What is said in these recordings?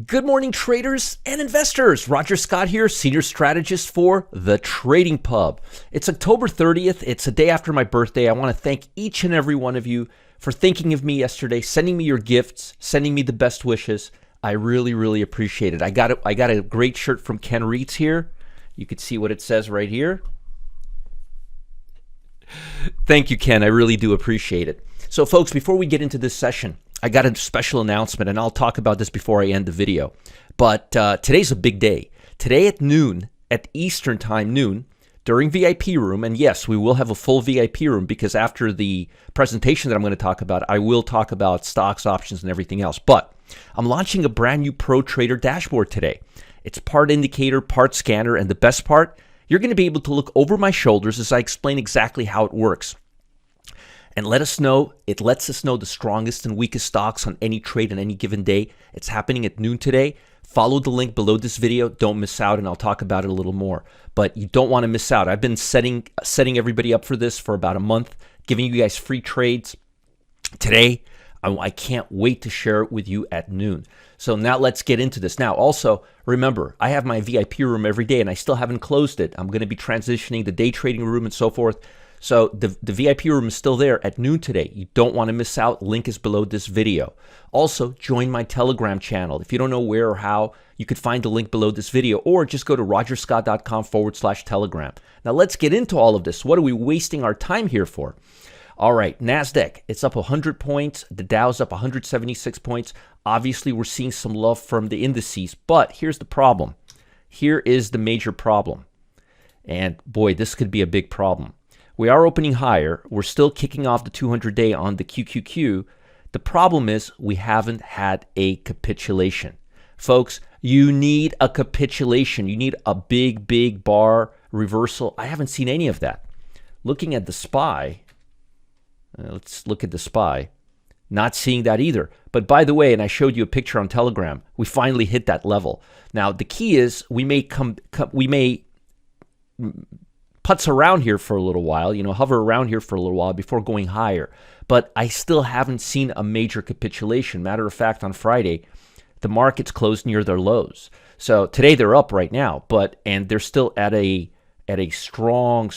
Good morning, traders and investors. Roger Scott here, senior strategist for The Trading Pub. It's October 30th. It's a day after my birthday. I want to thank each and every one of you for thinking of me yesterday, sending me your gifts, sending me the best wishes. I really, really appreciate it. I got a great shirt from Ken Reitz here. You can see what it says right here. Thank you, Ken. I really do appreciate it. So, folks, before we get into this session, I got a special announcement, and I'll talk about this before I end the video. But today's a big day. Today at noon, at Eastern Time, noon, during VIP room, and yes, we will have a full VIP room because after the presentation that I'm going to talk about, I will talk about stocks, options, and everything else. But I'm launching a brand new ProTrader dashboard today. It's part indicator, part scanner, and the best part, you're going to be able to look over my shoulders as I explain exactly how it works. And it lets us know the strongest and weakest stocks on any trade on any given day. It's happening at noon today. Follow the link below this video. Don't miss out, and I'll talk about it a little more. But you don't want to miss out. I've been setting everybody up for this for about a month, giving you guys free trades. Today, I can't wait to share it with you at noon. So now let's get into this. Now, also, remember, I have my VIP room every day, and I still haven't closed it. I'm going to be transitioning the day trading room and so forth. So the VIP room is still there at noon today. You don't want to miss out. Link is below this video. Also, join my Telegram channel. If you don't know where or how, you could find the link below this video, or just go to rogerscott.com/telegram. Now let's get into all of this. What are we wasting our time here for? All right, Nasdaq, it's up 100 points. The Dow's up 176 points. Obviously, we're seeing some love from the indices, but here's the problem. Here is the major problem. And boy, this could be a big problem. We are opening higher. We're still kicking off the 200-day on the QQQ. The problem is we haven't had a capitulation. Folks, you need a capitulation. You need a big, big bar reversal. I haven't seen any of that. Looking at the SPY, let's look at the SPY. Not seeing that either. But by the way, and I showed you a picture on Telegram, we finally hit that level. Now, the key is we may putz around here for a little while, hover around here for a little while before going higher. But I still haven't seen a major capitulation. Matter of fact, on Friday, the markets closed near their lows. So today they're up right now, and they're still at a strong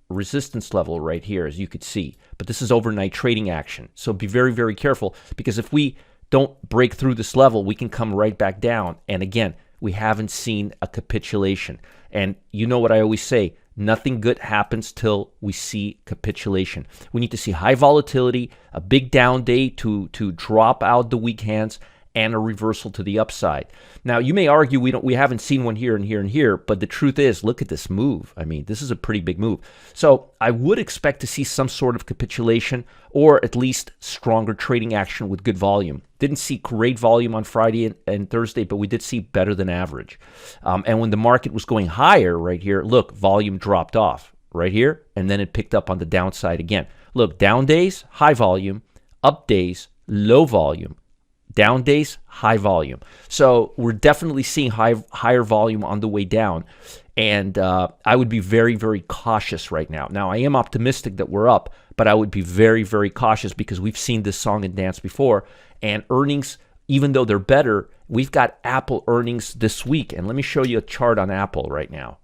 resistance level right here, as you could see. But this is overnight trading action. So be very, very careful, because if we don't break through this level, we can come right back down. And again, we haven't seen a capitulation. And you know what I always say, nothing good happens till we see capitulation. We need to see high volatility, a big down day to drop out the weak hands, and a reversal to the upside. Now, you may argue we haven't seen one here and here and here, but the truth is, look at this move. I mean, this is a pretty big move. So I would expect to see some sort of capitulation, or at least stronger trading action with good volume. Didn't see great volume on Friday and Thursday, but we did see better than average. And when the market was going higher right here, look, volume dropped off right here, and then it picked up on the downside again. Look, down days, high volume, up days, low volume. Down days, high volume. So we're definitely seeing higher volume on the way down. And I would be very, very cautious right now. Now, I am optimistic that we're up, but I would be very, very cautious because we've seen this song and dance before. And earnings, even though they're better, we've got Apple earnings this week. And let me show you a chart on Apple right now.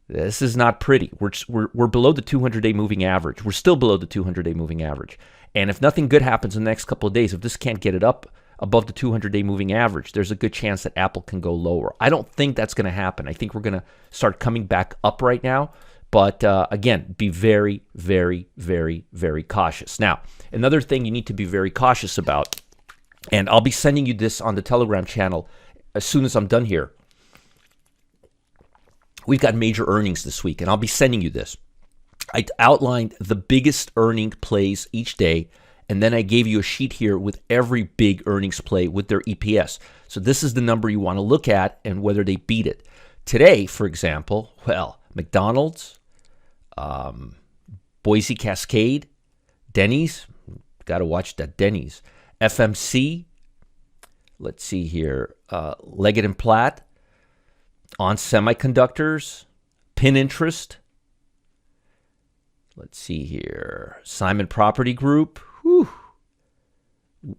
This is not pretty. We're below the 200-day moving average. We're still below the 200-day moving average. And if nothing good happens in the next couple of days, if this can't get it up above the 200-day moving average, there's a good chance that Apple can go lower. I don't think that's going to happen. I think we're going to start coming back up right now. But again, be very, very, very, very cautious. Now, another thing you need to be very cautious about, and I'll be sending you this on the Telegram channel as soon as I'm done here. We've got major earnings this week, and I'll be sending you this. I outlined the biggest earning plays each day, and then I gave you a sheet here with every big earnings play with their EPS. So this is the number you want to look at and whether they beat it. Today, for example, well, McDonald's, Boise Cascade, Denny's, got to watch that Denny's, FMC, let's see here, Leggett & Platt, On Semiconductors, Pinterest. Let's see here. Simon Property Group.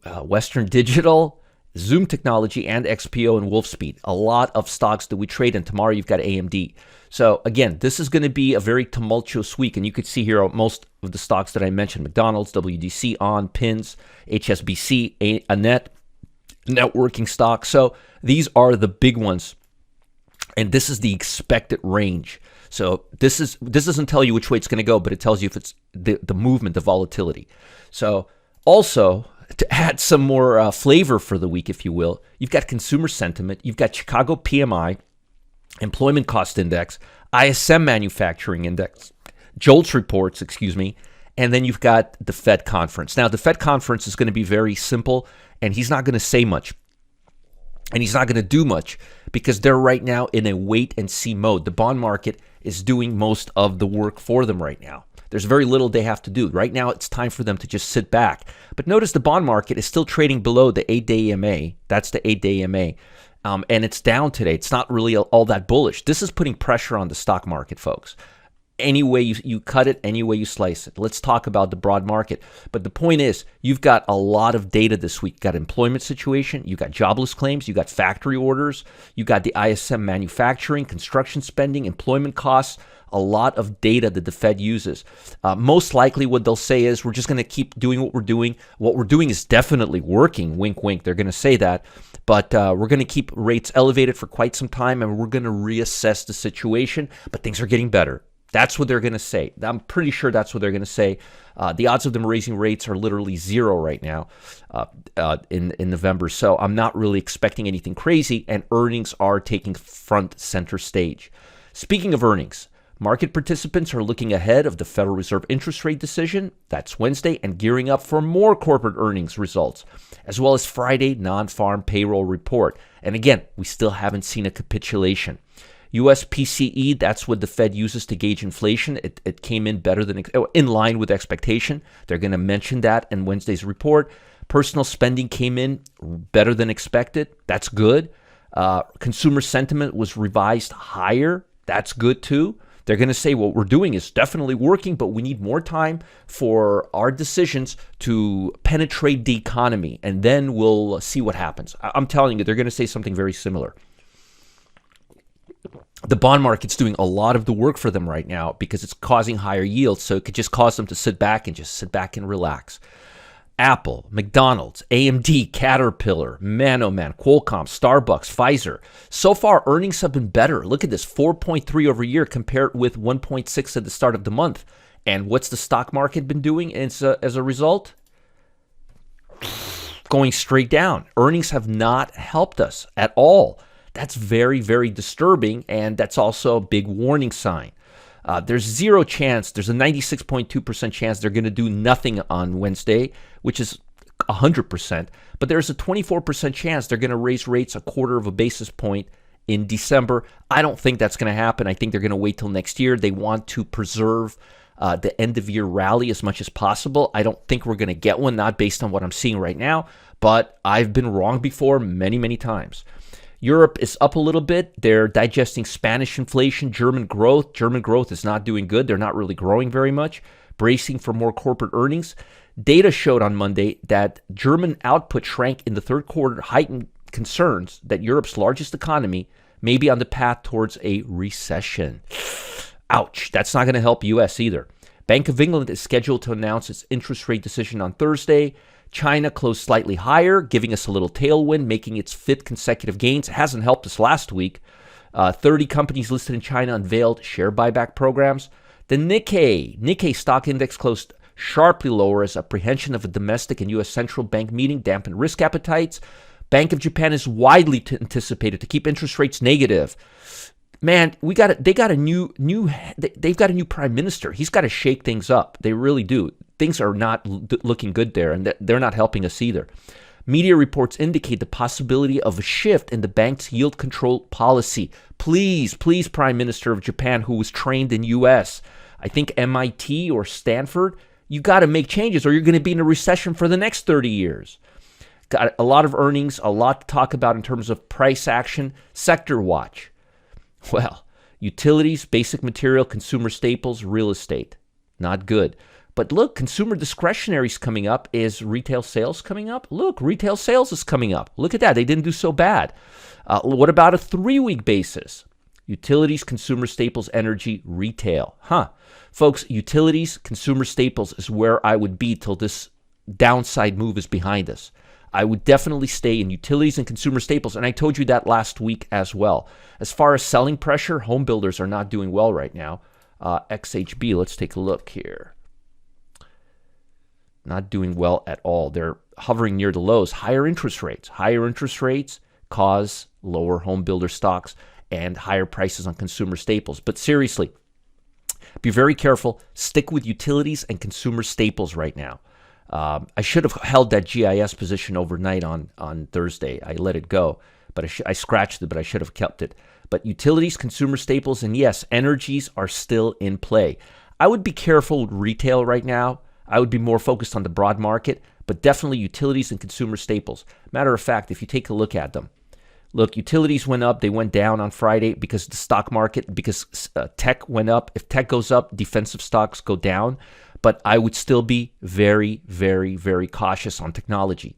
Western Digital. Zoom Technology, and XPO and Wolfspeed. A lot of stocks that we trade, and tomorrow you've got AMD. So again, this is going to be a very tumultuous week, and you could see here most of the stocks that I mentioned: McDonald's, WDC, ON, PINS, HSBC, ANET, networking stocks. So these are the big ones, and this is the expected range. So this doesn't tell you which way it's going to go, but it tells you if it's the movement, the volatility. So also, to add some more flavor for the week, if you will, you've got consumer sentiment, you've got Chicago PMI, employment cost index, ISM manufacturing index, JOLTS reports, and then you've got the Fed conference. Now, the Fed conference is going to be very simple, and he's not going to say much, and he's not going to do much because they're right now in a wait-and-see mode. The bond market is doing most of the work for them right now. There's very little they have to do. Right now, it's time for them to just sit back. But notice the bond market is still trading below the 8-day EMA. That's the 8-day EMA. And it's down today. It's not really all that bullish. This is putting pressure on the stock market, folks. Any way you cut it, any way you slice it. Let's talk about the broad market. But the point is, you've got a lot of data this week. You've got employment situation, you've got jobless claims, you've got factory orders, you've got the ISM manufacturing, construction spending, employment costs, a lot of data that the Fed uses. Most likely what they'll say is, we're just going to keep doing what we're doing. What we're doing is definitely working, wink, wink. They're going to say that. But we're going to keep rates elevated for quite some time, and we're going to reassess the situation. But things are getting better. That's what they're going to say. I'm pretty sure that's what they're going to say. The odds of them raising rates are literally zero right now in November. So I'm not really expecting anything crazy, and earnings are taking front center stage. Speaking of earnings, market participants are looking ahead of the Federal Reserve interest rate decision. That's Wednesday, and gearing up for more corporate earnings results, as well as Friday non-farm payroll report. And again, we still haven't seen a capitulation. U.S. PCE, that's what the Fed uses to gauge inflation. It came in better than in line with expectation. They're going to mention that in Wednesday's report. Personal spending came in better than expected. That's good. Consumer sentiment was revised higher. That's good too. They're going to say what we're doing is definitely working, but we need more time for our decisions to penetrate the economy, and then we'll see what happens. I'm telling you, they're going to say something very similar. The bond market's doing a lot of the work for them right now because it's causing higher yields, so it could just cause them to sit back and relax. Apple, McDonald's, AMD, Caterpillar, Man, Qualcomm, Starbucks, Pfizer. So far, earnings have been better. Look at this, 4.3 over year compared with 1.6 at the start of the month. And what's the stock market been doing as a result? Going straight down. Earnings have not helped us at all. That's very, very disturbing, and that's also a big warning sign. There's zero chance, there's a 96.2% chance they're going to do nothing on Wednesday, which is 100%, but there's a 24% chance they're going to raise rates a quarter of a basis point in December. I don't think that's going to happen. I think they're going to wait till next year. They want to preserve the end-of-year rally as much as possible. I don't think we're going to get one, not based on what I'm seeing right now, but I've been wrong before many, many times. Europe is up a little bit. They're digesting Spanish inflation, German growth. German growth is not doing good. They're not really growing very much, bracing for more corporate earnings. Data showed on Monday that German output shrank in the third quarter, heightened concerns that Europe's largest economy may be on the path towards a recession. Ouch. That's not going to help U.S. either. Bank of England is scheduled to announce its interest rate decision on Thursday. China closed slightly higher, giving us a little tailwind, making its fifth consecutive gains. It hasn't helped us last week. 30 companies listed in China unveiled share buyback programs. The Nikkei stock index closed sharply lower as apprehension of a domestic and U.S. central bank meeting dampened risk appetites. Bank of Japan is widely anticipated to keep interest rates negative. Man, they've got a new prime minister. He's got to shake things up. They really do. Things are not looking good there, and they're not helping us either. Media reports indicate the possibility of a shift in the bank's yield control policy. Please, Prime Minister of Japan, who was trained in U.S., I think MIT or Stanford, you got to make changes or you're going to be in a recession for the next 30 years. Got a lot of earnings, a lot to talk about in terms of price action. Sector watch. Well, utilities, basic material, consumer staples, real estate. Not good. But look, consumer discretionary is coming up. Is retail sales coming up? Look, retail sales is coming up. Look at that. They didn't do so bad. What about a 3-week basis? Utilities, consumer staples, energy, retail. Folks, utilities, consumer staples is where I would be till this downside move is behind us. I would definitely stay in utilities and consumer staples, and I told you that last week as well. As far as selling pressure, home builders are not doing well right now. XHB, let's take a look here. Not doing well at all. They're hovering near the lows. Higher interest rates cause lower home builder stocks and higher prices on consumer staples. But seriously, be very careful. Stick with utilities and consumer staples right now. I should have held that GIS position overnight on Thursday. I let it go, but I scratched it, but I should have kept it. But utilities, consumer staples, and yes, energies are still in play. I would be careful with retail right now. I would be more focused on the broad market, but definitely utilities and consumer staples. Matter of fact, if you take a look at them, look, utilities went up, they went down on Friday because the stock market, because tech went up. If tech goes up, defensive stocks go down. But I would still be very, very, very cautious on technology.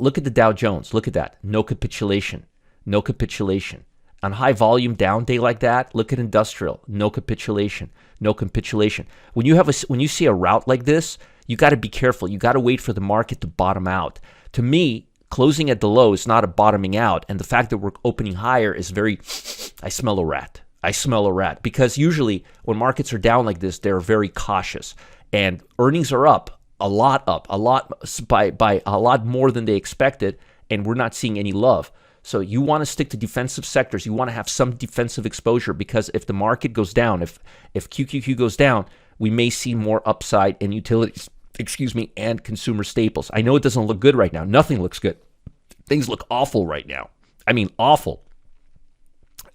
Look at the Dow Jones. Look at that. No capitulation. No capitulation. On high volume down day like that, look at industrial. No capitulation. No capitulation. When you see a route like this, you got to be careful. You got to wait for the market to bottom out. To me, closing at the low is not a bottoming out, and the fact that we're opening higher is very, I smell a rat. I smell a rat, because usually when markets are down like this, they're very cautious, and earnings are up, a lot by a lot more than they expected, and we're not seeing any love. So you want to stick to defensive sectors. You want to have some defensive exposure, because if the market goes down, if QQQ goes down, we may see more upside in utilities, and consumer staples. I know it doesn't look good right now. Nothing looks good. Things look awful right now. I mean, awful.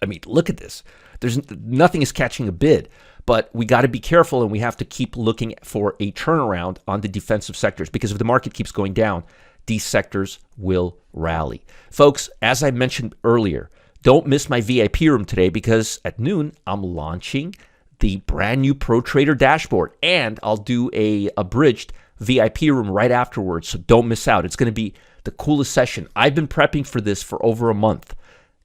I mean, look at this. Nothing is catching a bid, but we got to be careful, and we have to keep looking for a turnaround on the defensive sectors, because if the market keeps going down, these sectors will rally. Folks, as I mentioned earlier, don't miss my VIP room today, because at noon, I'm launching the brand new ProTrader dashboard, and I'll do a abridged VIP room right afterwards, so don't miss out. It's going to be the coolest session. I've been prepping for this for over a month.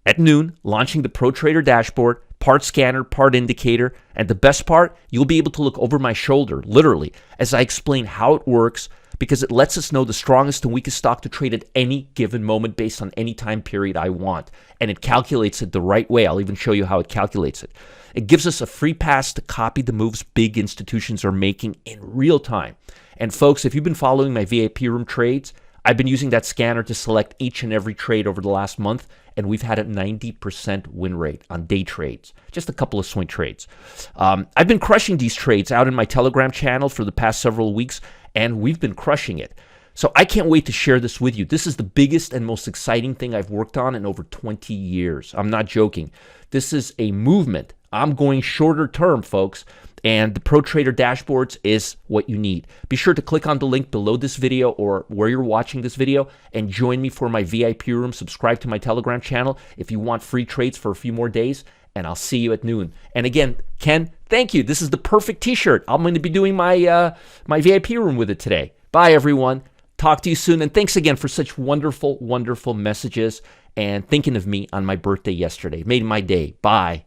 At noon, launching the ProTrader dashboard, part scanner, part indicator, and the best part, you'll be able to look over my shoulder, literally, as I explain how it works, because it lets us know the strongest and weakest stock to trade at any given moment based on any time period I want. And it calculates it the right way. I'll even show you how it calculates it. It gives us a free pass to copy the moves big institutions are making in real time. And folks, if you've been following my VIP room trades, I've been using that scanner to select each and every trade over the last month, and we've had a 90% win rate on day trades, just a couple of swing trades. I've been crushing these trades out in my Telegram channel for the past several weeks, and we've been crushing it. So I can't wait to share this with you. This is the biggest and most exciting thing I've worked on in over 20 years. I'm not joking. This is a movement. I'm going shorter term, folks, and the ProTrader dashboards is what you need. Be sure to click on the link below this video or where you're watching this video and join me for my VIP room. Subscribe to my Telegram channel if you want free trades for a few more days, and I'll see you at noon. And again, Ken, thank you. This is the perfect t-shirt. I'm going to be doing my my VIP room with it today. Bye, everyone. Talk to you soon, and thanks again for such wonderful, wonderful messages and thinking of me on my birthday yesterday. It made my day. Bye.